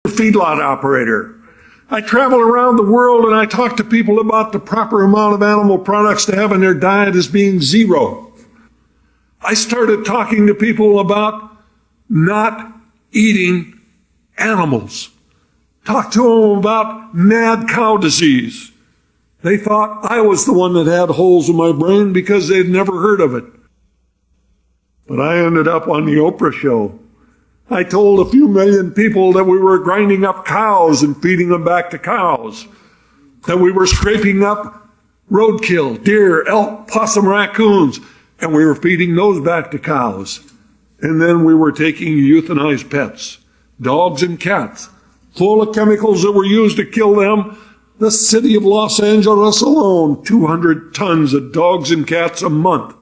feedlot operator. I travel around the world and I talk to people about the proper amount of animal products to have in their diet as being 0. I started talking to people about not eating animals. Talked to them about mad cow disease. They thought I was the one that had holes in my brain because they'd never heard of it. But I ended up on the Oprah show. I told a few million people that we were grinding up cows and feeding them back to cows, that we were scraping up roadkill, deer, elk, possum, raccoons, and we were feeding those back to cows. And then we were taking euthanized pets, dogs and cats, full of chemicals that were used to kill them. The city of Los Angeles alone, 200 tons of dogs and cats a month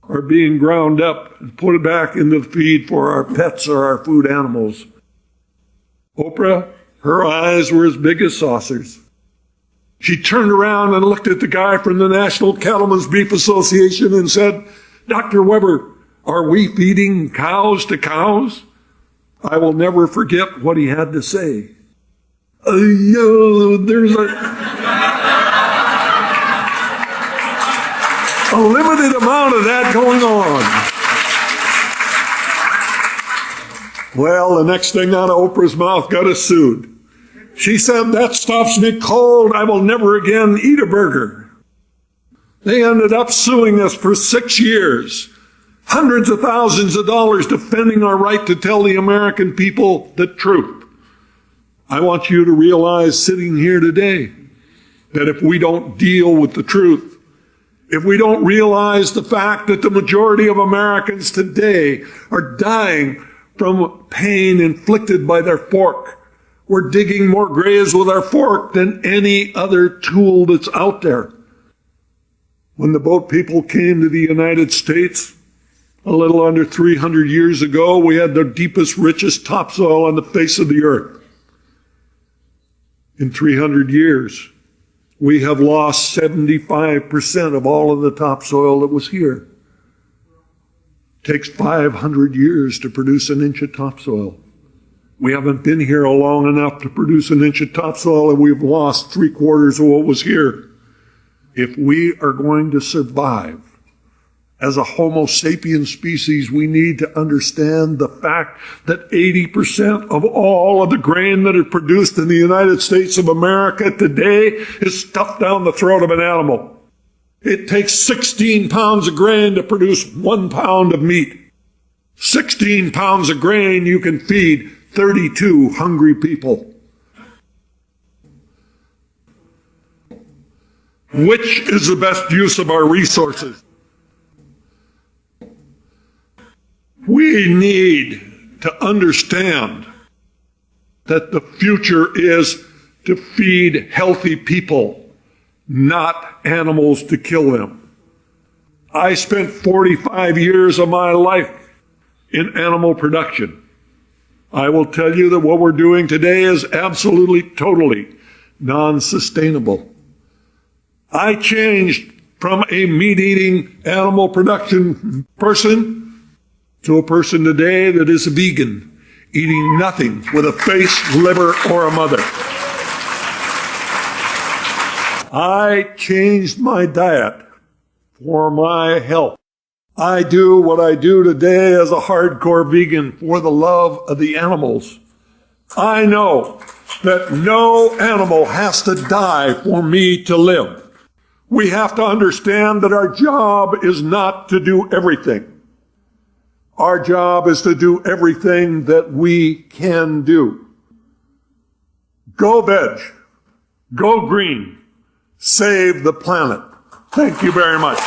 are being ground up and put back into the feed for our pets or our food animals. Oprah, her eyes were as big as saucers. She turned around and looked at the guy from the National Cattlemen's Beef Association and said, "Dr. Weber, are we feeding cows to cows?" I will never forget what he had to say. There's a limited amount of that going on. Well, the next thing out of Oprah's mouth got us sued. She said, "That stuff's me cold. I will never again eat a burger." They ended up suing us for 6 years. Hundreds of thousands of dollars defending our right to tell the American people the truth. I want you to realize sitting here today that if we don't deal with the truth, if we don't realize the fact that the majority of Americans today are dying from pain inflicted by their fork, we're digging more graves with our fork than any other tool that's out there. When the boat people came to the United States, a little under 300 years ago, we had the deepest, richest topsoil on the face of the earth. In 300 years, we have lost 75% of all of the topsoil that was here. It takes 500 years to produce an inch of topsoil. We haven't been here long enough to produce an inch of topsoil, and we've lost 3/4 of what was here. If we are going to survive as a Homo sapiens species, we need to understand the fact that 80% of all of the grain that is produced in the United States of America today is stuffed down the throat of an animal. It takes 16 pounds of grain to produce 1 pound of meat. 16 pounds of grain, you can feed 32 hungry people. Which is the best use of our resources? We need to understand that the future is to feed healthy people, not animals to kill them. I spent 45 years of my life in animal production. I will tell you that what we're doing today is absolutely, totally non-sustainable. I changed from a meat-eating animal production person to a person today that is a vegan, eating nothing with a face, liver, or a mother. I changed my diet for my health. I do what I do today as a hardcore vegan for the love of the animals. I know that no animal has to die for me to live. We have to understand that our job is not to do everything. Our job is to do everything that we can do. Go veg. Go green. Save the planet. Thank you very much.